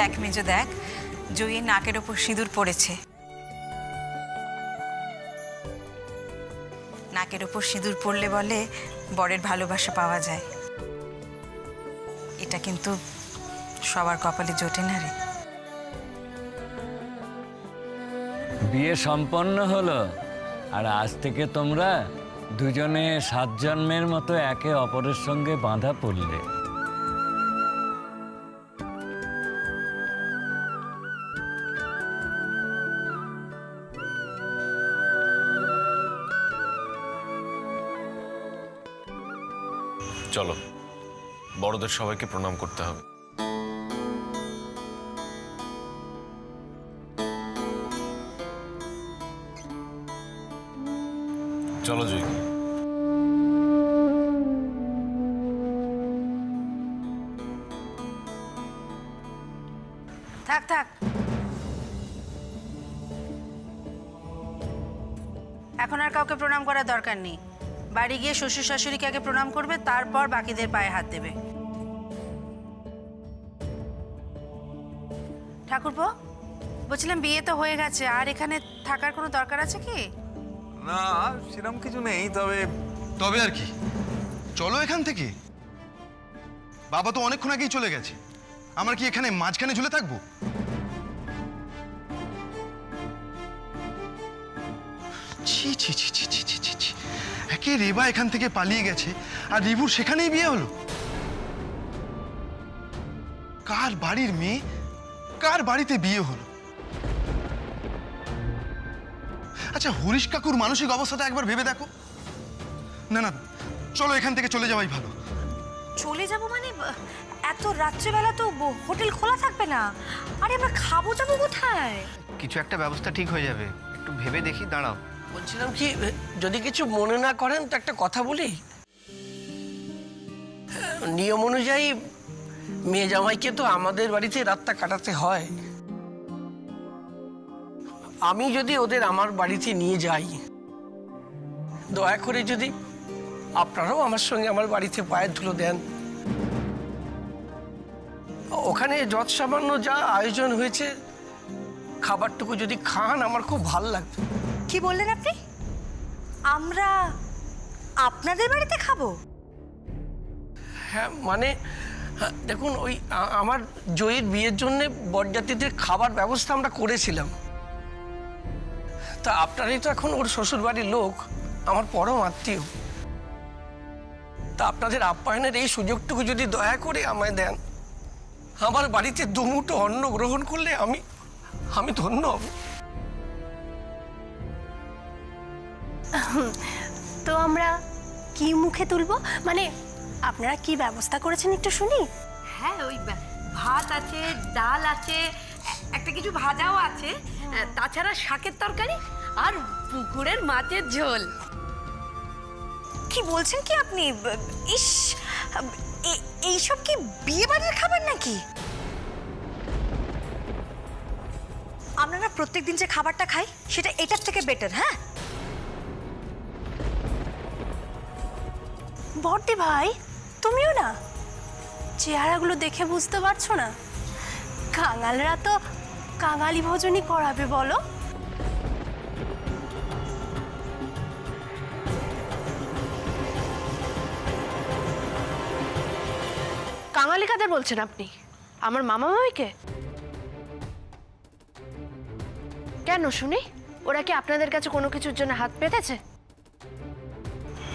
দেখ মেজো দেখ, জয়ীর নাকের ওপর সিঁদুর পড়েছে। নাকের ওপর সিঁদুর পড়লে বলে বরের ভালোবাসা পাওয়া যায়। এটা কিন্তু সবার কপালে জোটে না রে। বিয়ে সম্পন্ন হলো, আর আজ থেকে তোমরা দুজনে 7 জন্মের মতো একে অপরের সঙ্গে বাঁধা পড়লে। চলো, বড়দের সবাইকে প্রণাম করতে হবে। চলো জয়। থাক থাক, এখন আর কাউকে প্রণাম করার দরকার নেই। বাড়ি গিয়ে শ্বশুর শাশুড়িকে আগে প্রণাম করবে, তারপর বাকিদের পায়ে হাত দেবে। ঠাকুরপো, বলছিলাম বিয়ে তো হয়ে গেছে, আর এখানে থাকার কোনো দরকার আছে কি? না, সেরকম কিছু নেই। তবে আর কি, চলো এখান থেকে। বাবা তো অনেকক্ষণ আগেই চলে গেছে, আমরা কি এখানে মাঝখানে ঝুলে থাকবো? ছি ছি ছি ছি ছি ছি ছি ছি। একে রেবা এখান থেকে পালিয়ে গেছে, আর রিভুর সেখানেই বিয়ে হলো। কার বাড়ির মেয়ে কার বাড়িতে বিয়ে হলো? আচ্ছা, হরিশ কাকুর মানসিক অবস্থাটা একবার ভেবে দেখো। না না, চলো এখান থেকে চলে যাওয়াই ভালো। চলে যাব মানে? এত রাত্রেবেলা তো হোটেল খোলা থাকবে না। আরে আমরা খাবো যাবো কোথায়? কিছু একটা ব্যবস্থা ঠিক হয়ে যাবে, একটু ভেবে দেখি। দাঁড়াও, বলছিলাম কি, যদি কিছু মনে না করেন তো একটা কথা বলি। নিয়ম অনুযায়ী মেয়ে জামাইকে তো আমাদের বাড়িতে রাতটা কাটাতে হয়। আমি যদি ওদের আমার বাড়িতে নিয়ে যাই, দয়া করে যদি আপনারাও আমার সঙ্গে আমার বাড়িতে পায়ের ধুলো দেন। ওখানে যত সামান্য যা আয়োজন হয়েছে, খাবারটুকু যদি খান আমার খুব ভালো লাগবে। কি বললেন আপনি? আমরা আপনাদের বাড়িতে খাবো? হ্যাঁ মানে, দেখুন ওই আমার জয়ীর বিয়ের জন্য বরযাত্রীদের খাবার ব্যবস্থা আমরা করেছিলাম। তা আপনারাই তো এখন ওর শ্বশুর বাড়ির লোক, আমার পরম আত্মীয়। তা আপনাদের আপ্যায়নের এই সুযোগটুকু যদি দয়া করে আমায় দেন, আমার বাড়িতে দুমুঠো অন্ন গ্রহণ করলে আমি ধন্য হব। তো আমরা কি মুখে তুলবো? মানে আপনারা কি ব্যবস্থা করেছেন একটু শুনি। হ্যাঁ, ওই ভাত আছে, ডাল আছে, একটা কিছু ভাজাও আছে, তাছাড়া শাকের তরকারি আর পুকুরের মাছের ঝোল। কি বলছেন কি আপনি? ইস, এইসব কি বিয়ে বাড়ির খাবার নাকি? আপনারা প্রত্যেকদিন যে খাবারটা খাই সেটা এটার থেকে বেটার। হ্যাঁ বড়দি ভাই, তুমিও না চেহারাগুলো দেখে বুঝতে পারছো না? কাঙালরা তো কাঙালি ভোজনই করাবে বলো। কাঙালি কাদের বলছেন আপনি? আমার মামা মামিকে? কেন শুনি? ওরা কি আপনাদের কাছে কোনো কিছুর জন্য হাত পেতেছে?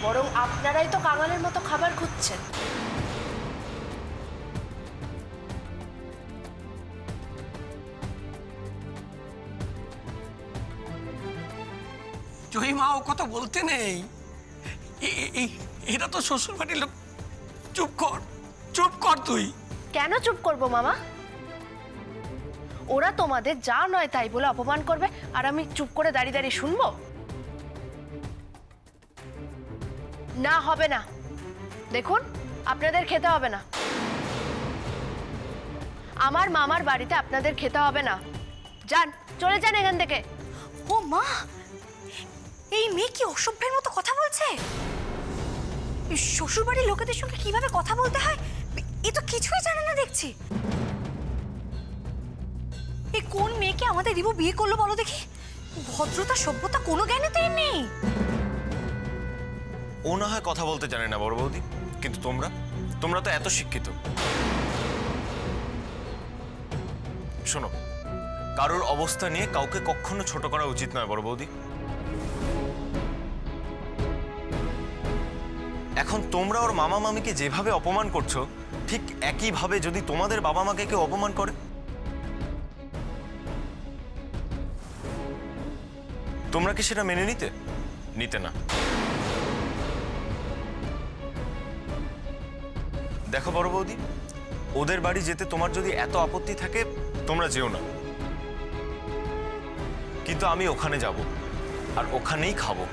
বরং আপনারাই তো কাঙালের মতো খাবার খুঁজছেন। জয়ী মা, ও কথা বলতে নেই। এরা তো শ্বশুর বাড়ির লোক। চুপ কর, চুপ কর তুই। কেন চুপ করবো মামা? ওরা তোমাদের যা নয় তাই বলে অপমান করবে, আর আমি চুপ করে দাঁড়িয়ে দাঁড়িয়ে শুনবো? না, হবে না। দেখুন, আপনাদের খেতে হবে না। আমার মামার বাড়িতে আপনাদের খেতে হবে না। যান, চলে যান এখান থেকে। ও মা, এই মেয়ে কি অসভ্যের মতো কথা বলছে? শ্বশুর বাড়ির লোকেদের সঙ্গে কিভাবে কথা বলতে হয় এ তো কিছুই জানে না দেখছি। কোন মেয়েকে আমাদের রিভু বিয়ে করলো বলো দেখি? ভদ্রতা সভ্যতা কোনো জ্ঞানে তো এর নেই। ও না হয় কথা বলতে জানে না বড় বৌদি, কিন্তু তোমরা তো এত শিক্ষিত। শোনো, কারোর অবস্থা নিয়ে কাউকে কখনো ছোট করা উচিত নয় বড় বৌদি। এখন তোমরা ওর মামা মামিকে যেভাবে অপমান করছো, ঠিক একইভাবে যদি তোমাদের বাবা মাকে কেউ অপমান করে, তোমরা কি সেটা মেনে নিতে না? দেখো বড় বৌদি, ওদের বাড়ি যেতে তোমার যদি এত আপত্তি থাকে তোমরা যেও না, কিন্তু আমি ওখানে যাব আর ওখানেই খাবো।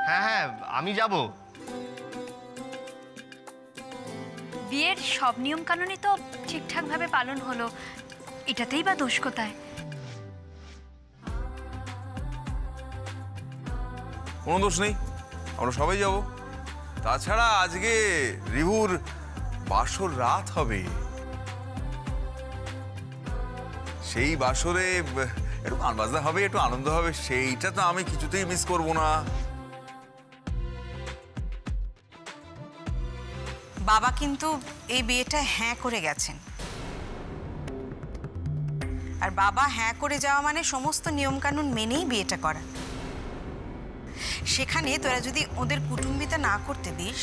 হ্যাঁ হ্যাঁ, আমি যাব। বিয়ের সব নিয়ম কানুনই তো ঠিকঠাকভাবে পালন হলো, এটাতেই বা দোষ কোথায়? কোনো দোষ নেই, আমরা সবাই যাব। তাছাড়া আজকে রিভুর বাসর রাত হবে, সেই বাসরে একটু গান বাজনা হবে, একটু আনন্দ হবে, সেইটা তো আমি কিছুতেই মিস করব না। বাবা কিন্তু এই বিয়েটা হ্যাঁ করে গেছেন, আর বাবা হ্যাঁ করে যাওয়া মানে সমস্ত নিয়মকানুন মেনেই বিয়েটা করা। সেখানে তোরা যদি ওদের কুটুম্বিতা না করতে দিস,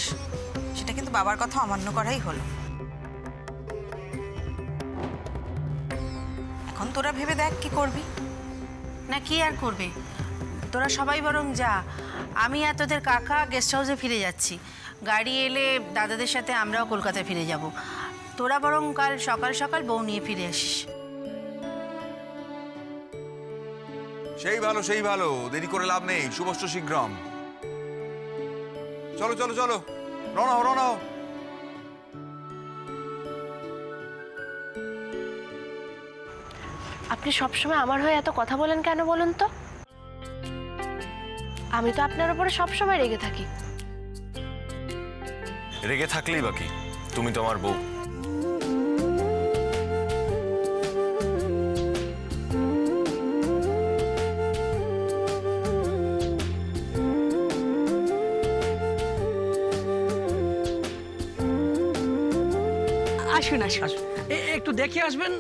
সেটা কিন্তু বাবার কথা অমান্য করাই হলো। এখন তোরা ভেবে দেখ কি করবি। না কি আর করবে, তোরা সবাই বরং যা, আমি আর তোদের কাকা গেস্ট হাউসে ফিরে যাচ্ছি। গাড়ি এলে দাদাদের সাথে আমরাও কলকাতায় ফিরে যাব। তোরা বরং কাল সকাল সকাল বউ নিয়ে ফিরে আসিস। সেই ভালো, সেই ভালো, দেরি করে লাভ নেই, শুভস্য শীঘ্রম। চলো চলো চলো, রওনা হও, রওনা হও। আপনি সবসময় আমার হয়ে এত কথা বলেন কেন বলুন তো? আমি তো আপনার উপরে সবসময় রেগে থাকি। রেগে থাকলেই বাকি, তুমি তো আমার বউ। আসুন আসুন আসুন, একটু দেখে আসবেন,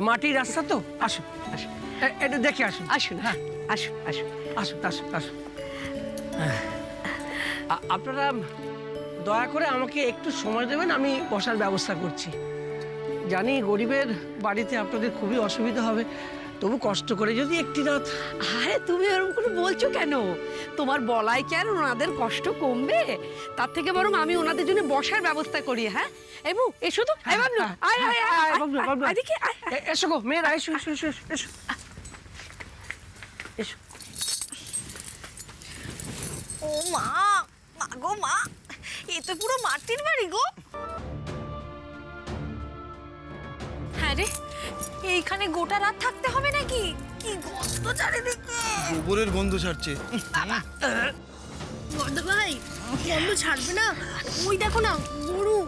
মাটির রাস্তা তো। আসুন আসুন, একটু দেখে আসুন। আসুন, হ্যাঁ আসুন আসুন আসুন আসুন আসুন। আপনারা দয়া করে আমাকে একটু সময় দেবেন, আমি বসার ব্যবস্থা করছি। জানি গরিবের বাড়িতে আপনাদের খুবই অসুবিধা হবে, তবু কষ্ট করে যদি একটি রাত। আরে তুমি এরকম করে বলছো কেন? তোমার বলাই কি আর ওনাদের কষ্ট কমবে? তার থেকে বরং আমি ওনাদের জন্য বসার ব্যবস্থা করি। হ্যাঁ এবু, এসো তো। বাবলু, আয় আয় আয়, বাবলু, বাবলু, এদিকে আয়। এসো গো মেয়েরা, এসো এসো এসো এসো এসো। ও মা, মা গো মা, এ তো পুরো মাটির বাড়ি গো। হ্যাঁ রে, এইখানে গোটা রাত থাকতে হবে নাকি? কি গন্ধ চারিদিকে, গোবরের গন্ধ ছাড়ছে। বড়দা ভাই, গন্ধ ছাড়বে না? ওই দেখো না, গরু।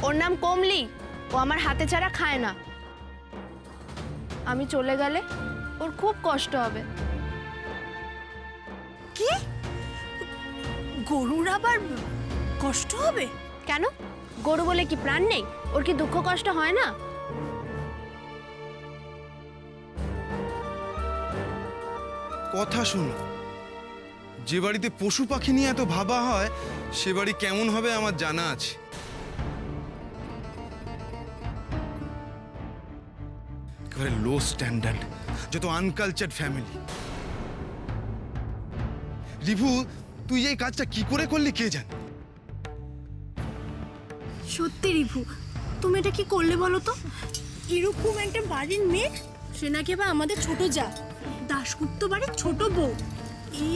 ওর নাম কমলি, ও আমার হাতে ছাড়া খায় না। আমি চলে গেলে ওর খুব কষ্ট হবে। কি গরুর আবার কষ্ট হবে? কেন, গরু বলে কি প্রাণ নেই? ওর কি দুঃখ কষ্ট হয় না? কথা শোনো, যে বাড়িতে পশু পাখি নিয়ে এত ভাবা হয়, সে বাড়ি কেমন হবে আমার জানা আছে। একেবারে লো স্ট্যান্ডার্ড, যত আনকালচার্ড ফ্যামিলি। রিভু, তুই এই কাজটা কি করে করলি কে জানে? সত্যি রিভু, তুমি এটা কি করলে বলো তো? এরকম একটা বাড়ির মেয়ে, সে নাকি আবার আমাদের ছোট যা, দাশগুপ্ত বাড়ির ছোট বউ।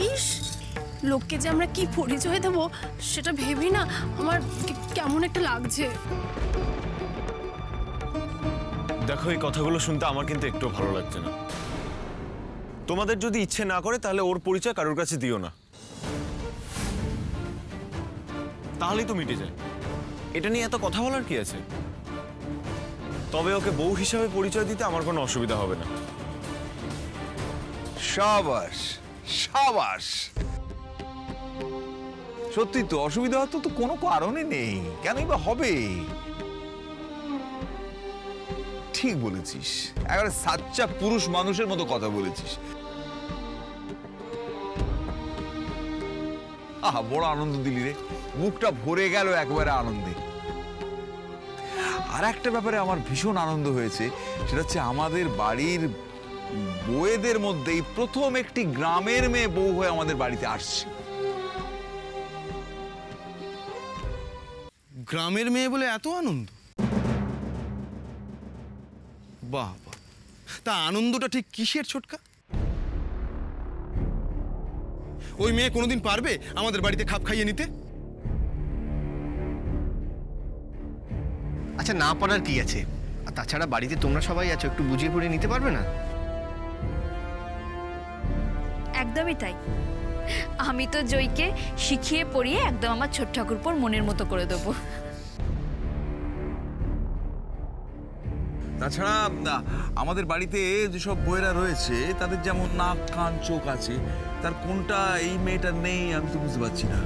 ইস, লোককে যে আমরা কি পরিচয় দেবো সেটা ভেবেই না আমার কেমন একটা লাগছে। দেখো, এই কথাগুলো শুনতে আমার কিন্তু একটু ভালো লাগছে না। তোমাদের যদি ইচ্ছে না করে তাহলে ওর পরিচয় কারোর কাছে দিও না, তাহলেই তো মিটে যায়। এটা নিয়ে এত কথা বলার কি আছে? তবে ওকে বউ হিসাবে পরিচয় দিতে আমার কোনো অসুবিধা হবে না। সাবাস সাবাস, সত্যি তো অসুবিধা হতো তো কোনো কারণে নেই, কেনই বা হবে। ঠিক বলেছিস, একেবারে সাচ্চা পুরুষ মানুষের মতো কথা বলেছিস। আহা, বড় আনন্দ দিলি রে, মুখটা ভরে গেল একবারে আনন্দে। আর একটা ব্যাপারে আমার ভীষণ আনন্দ হয়েছে, সেটা হচ্ছে আমাদের বাড়ির বউয়েদের মধ্যেই প্রথম একটি গ্রামের মেয়ে বউ হয়ে আমাদের বাড়িতে আসছে। গ্রামের মেয়ে বলে এত আনন্দ? বাহ বাহ, তা আনন্দটা ঠিক কিসের ছোটকা? ওই মেয়ে কোনোদিন পারবে আমাদের বাড়িতে খাপ খাইয়ে নিতে? আচ্ছা, না পারার কি আছে? আর তাছাড়া বাড়িতে তোমরা সবাই আছো, একটু বুঝিয়ে পড়িয়ে নিতে পারবে না? একদমই তাই। আমি তো জয়কে শিখিয়ে পড়িয়ে একদম আমার ছোট ঠাকুরপোর মনের মতো করে দেবো। তাছাড়া আমাদের বাড়িতে যেসব বউয়েরা রয়েছে তাদের যেমন নাক কান চোখ আছে, তার কোনটা এই মেয়েটার নেই আমি তো বুঝতে পারছি না।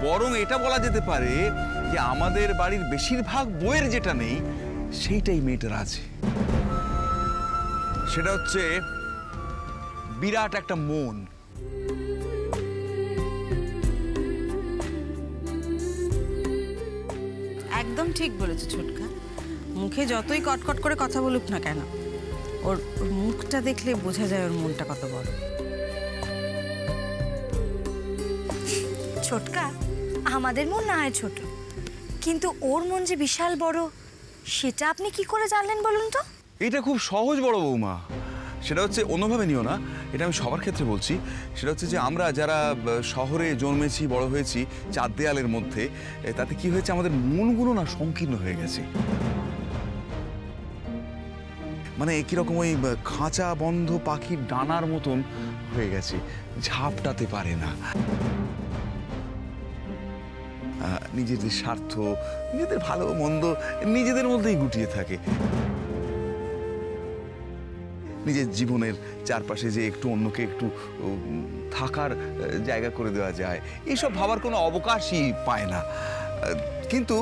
বরং এটা বলা যেতে পারে যে আমাদের বাড়ির বেশিরভাগ বউয়ের যেটা নেই সেইটাই মেয়েটার আছে। সেটা হচ্ছে বিরাট একটা মন। একদম ঠিক বলেছে ছোটকা। মুখে যতই কটকট করে কথা বলুক না কেন, ওর মুখটা দেখলে বোঝা যায় ওর মনটা কত বড়। ছোটকা, আমাদের মন না হয় ছোট, কিন্তু ওর মন যে বিশাল বড়, সেটা আপনি কি করে জানলেন বলুন তো? এটা খুব সহজ বড় বৌমা। সেটা হচ্ছে অন্যভাবে নিও না, এটা আমি সবার ক্ষেত্রে বলছি। সেটা হচ্ছে যে আমরা যারা শহরে জন্মেছি বড় হয়েছি চার দেয়ালের মধ্যে, তাতে কি হয়েছে আমাদের মনগুলো না সংকীর্ণ হয়ে গেছে। মানে কিরকম ওই খাঁচা বন্ধ পাখির ডানার মতন হয়ে গেছে, ঝাপটাতে পারে না। নিজেদের স্বার্থ, নিজেদের ভালো মন্দ নিজেদের মধ্যেই গুটিয়ে থাকে। নিজের জীবনের চারপাশে যে একটু অন্যকে একটু থাকার জায়গা করে দেওয়া যায়, এইসব ভাবার কোনো অবকাশই পায় না। কিন্তু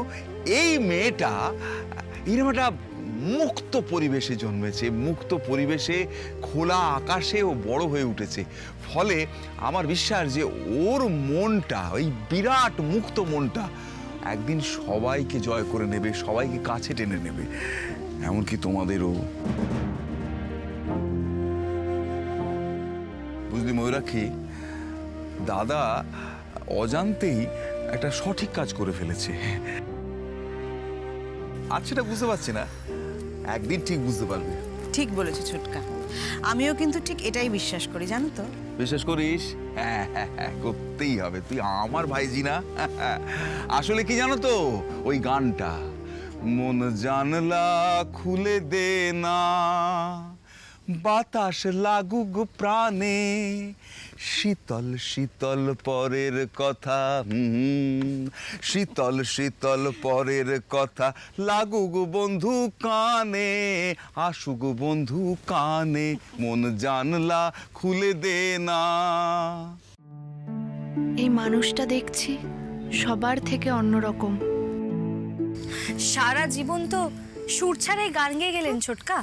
এই মেয়েটা এরকম একটা মুক্ত পরিবেশে জন্মেছে, মুক্ত পরিবেশে খোলা আকাশে ও বড় হয়ে উঠেছে। ফলে আমার বিশ্বাস যে ওর মনটা, ওই বিরাট মুক্ত মনটা একদিন সবাইকে জয় করে নেবে, সবাইকে কাছে টেনে নেবে, এমনকি তোমাদেরও। বুঝলি ময়ূরাক্ষী, দাদা অজান্তেই একটা সঠিক কাজ করে ফেলেছে। আর সেটা বুঝতে পারছি না, একদিন ঠিক বুঝতে পারবে। ঠিক বলেছে ছোটকা, আমিও কিন্তু ঠিক এটাই বিশ্বাস করি, জানো তো। বিশ্বাস করিস? হ্যাঁ হ্যাঁ হ্যাঁ, করতেই হবে, তুই আমার ভাইজি না। আসলে কি জানো তো, ওই গানটা, মন জানলা খুলে দে না, বাতাস লাগুক প্রাণে, শীতল শীতল পরের কথা, শীতল শীতল পরের কথা, লাগুক বন্ধু কানে, আসুক বন্ধু কানে, মন জানলা খুলে দে না। এই মানুষটা দেখছি সবার থেকে অন্যরকম। সারা জীবন তো সুর ছাড়াই গান গেয়ে গেলেন ছোটকা।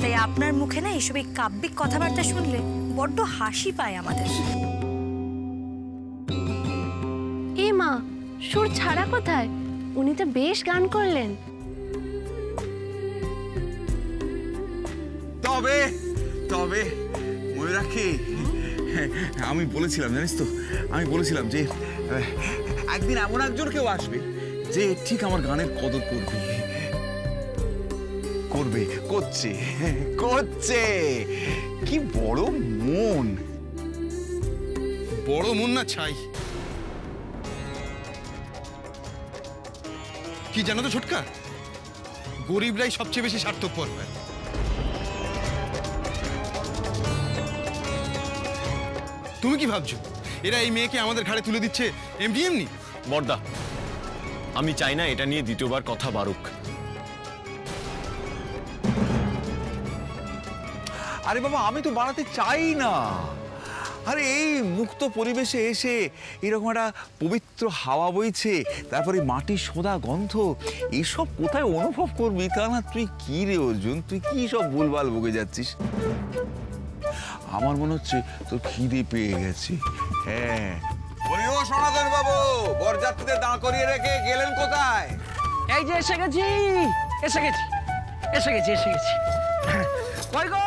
তাই আপনার মুখে না এইসব এই কাব্যিক কথাবার্তা শুনলে বড্ড হাসি পায় আমাদের। এ মা, সুর ছাড়া কোথায়? উনি তো বেশ গান করলেন। তবে তবে ময়ূরাক্ষী, আমি বলেছিলাম জানিস তো, আমি বলেছিলাম যে একদিন এমন একজন কেউ আসবে যে ঠিক আমার গানের কদর করবে। করবে, করছে করছে। কি বড় মন! বড় মন না ছাই? কি জানো তো ছোটকা, গরিবরাই সবচেয়ে বেশি স্বার্থপর হয়। তুমি কি ভাবছো এরা এই মেয়েকে আমাদের ঘাড়ে তুলে দিচ্ছে এমনি এমনি? বড়দা, আমি চাই না এটা নিয়ে দ্বিতীয়বার কথা বাড়ুক। আরে বাবা, আমি তো বাড়াতে চাই না। আরে এই মুক্ত পরিবেশে এসে এরকম একটা পবিত্র হাওয়া বইছে, তারপরে মাটির সোদা গন্ধ, এইসব কোথায় অনুভব করবি? তা না তুই কি রে অর্জুন, তুই কি সব ভুলভাল বকে যাচ্ছিস? আমার মনে হচ্ছে তোর খিদে পেয়ে গেছে। হ্যাঁ, বলিও সনাতন বাবু, বরযাত্রীদের দাঁড় করিয়ে রেখে গেলেন কোথায়? এই যে এসে গেছি, এসে গেছি, এসে গেছি, এসে গেছি। কই গো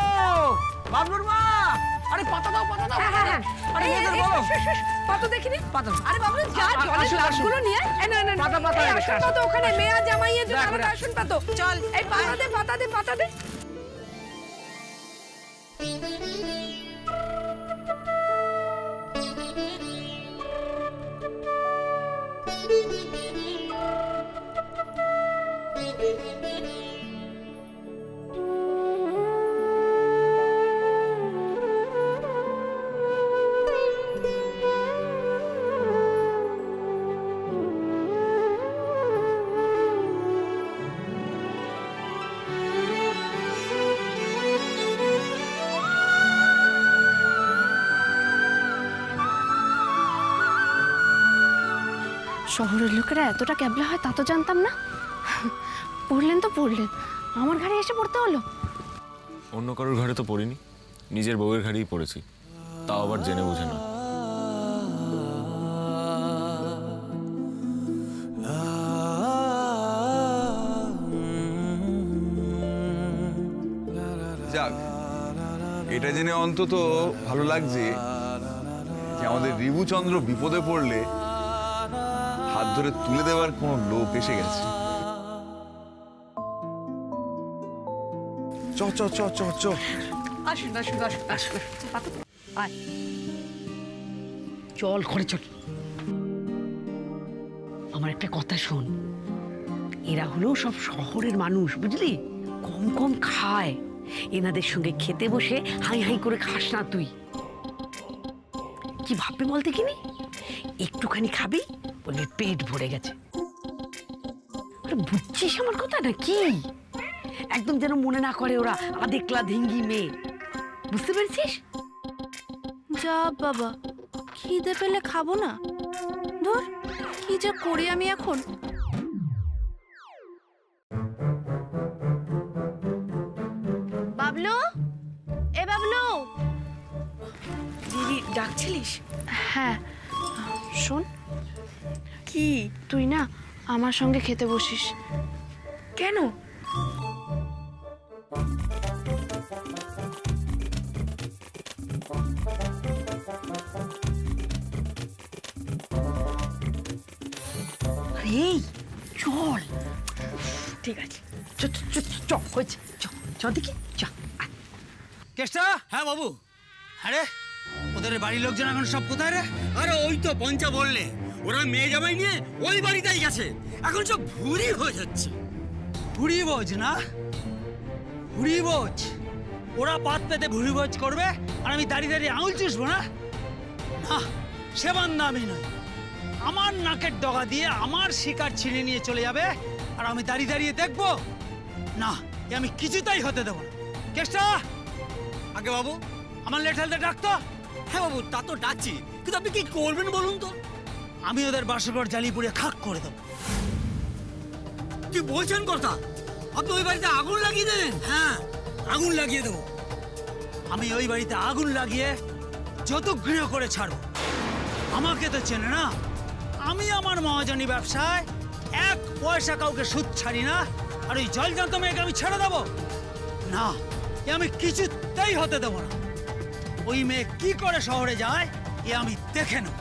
বাবলুর মা? আরে পাতা দাও, পাতা দাও। আরে মেয়েদের বলো পাতা দেখিনি। পাতা। আরে বাবলু যা জলের গ্লাসগুলো নিয়ে আয়। না না না, পাতা, পাতা, এই আসন পাতা ওখানে মেয়ে আর জামাইয়ের জন্য রাখ, আমরা রাখ। আসন পাতা। চল এই পাতা দে, পাতা দে, পাতা দে। শহরের লোকেরা এতটা ক্যাবলা হয় তা তো জানতাম না। পড়লেন তো পড়লেন, আমার ঘাড়ে এসে পড়তে হলো। অন্য কারোর ঘাড়ে তো পড়িনি, নিজের বউয়ের ঘাড়েই পড়েছি, তাও আবার জেনে বুঝে না। যাক, এটা জেনে অন্তত ভালো লাগছে যে আমাদের রিবুচন্দ্র বিপদে পড়লে হাত ধরে তুলে দেওয়ার কোনো লোক এসে গেছে। চ চ চ চ চ। আসুন আসুন আসুন আসুন, পাতা আয়, চল ঘরে চল। আমার একটা কথা শোন, এরা হলো সব শহরের মানুষ, বুঝলি? কম কম খায়। এনাদের সঙ্গে খেতে বসে হাই হাই করে খাস না তুই। কি ভাববে বলতে কিনি, একটুখানি খাবি বলে পেট ভরে গেছে। আরে বুঝছিস আমার কথা না কি? একদম যেন মনে না করে ওরা আদেকলা ধিঙ্গি মেয়ে, বুঝতে পেরেছিস? যা বাবা, খিদে পেলে খাবো না? ধুর, কি যে করি আমি এখন। বাবলু, এ বাবলু। দিদি ডাকছিলিস? হ্যাঁ শোন, কি? তুই না আমার সঙ্গে খেতে বসিস। কেন? এই চল, ঠিক আছে, চ চ চ চ হয়েছে, চ চ দেখি, চ। কেষ্টা? হ্যাঁ বাবু। আরে ওদের বাড়ির লোকজন এখন সব কোথায় রে? আরে ওই তো পঞ্চা বললে ওরা মেয়ে জামাই নিয়ে ওই বাড়িতেই গেছে। এখন সব ভুড়ি হয়ে যাচ্ছে। ভুড়ি বোঝ না, ভুড়ি বোঝ। ওরা পাত পেতে ভুড়ি বোঝ করবে আর আমি দাঁড়িয়ে দাঁড়িয়ে আঙুল চুষবো না? না, সে বান্দা আমি নই। আমার নাকের ডগা দিয়ে আমার শিকার ছিনে নিয়ে চলে যাবে আর আমি দাঁড়িয়ে দাঁড়িয়ে দেখবো? না, এ আমি কিছুতেই হতে দেবো না। কেষ্টা, আগে বাবু আমার লেঠালতে ডাকতো। হ্যাঁ বাবু, তা তো ডাকছি, কিন্তু আপনি কি করবেন বলুন তো? আমি ওদের বাসঘর জ্বালিয়ে পুড়িয়ে খাক করে দেবো। কি বলছেন কথা? আপনি ওই বাড়িতে আগুন লাগিয়ে দেবেন? হ্যাঁ, আগুন লাগিয়ে দেবো। আমি ওই বাড়িতে আগুন লাগিয়ে যত গৃহ করে ছাড়বো। আমাকে তো চেনে না, আমি আমার মহাজনী ব্যবসায় 1 পয়সা কাউকে সুদ ছাড়ি না। আর ওই জলজান্ত মেয়েকে আমি ছেড়ে দেবো না, এ আমি কিছুতেই হতে দেবো না। ওই মেয়ে কি করে শহরে যায় এ আমি দেখে নেব।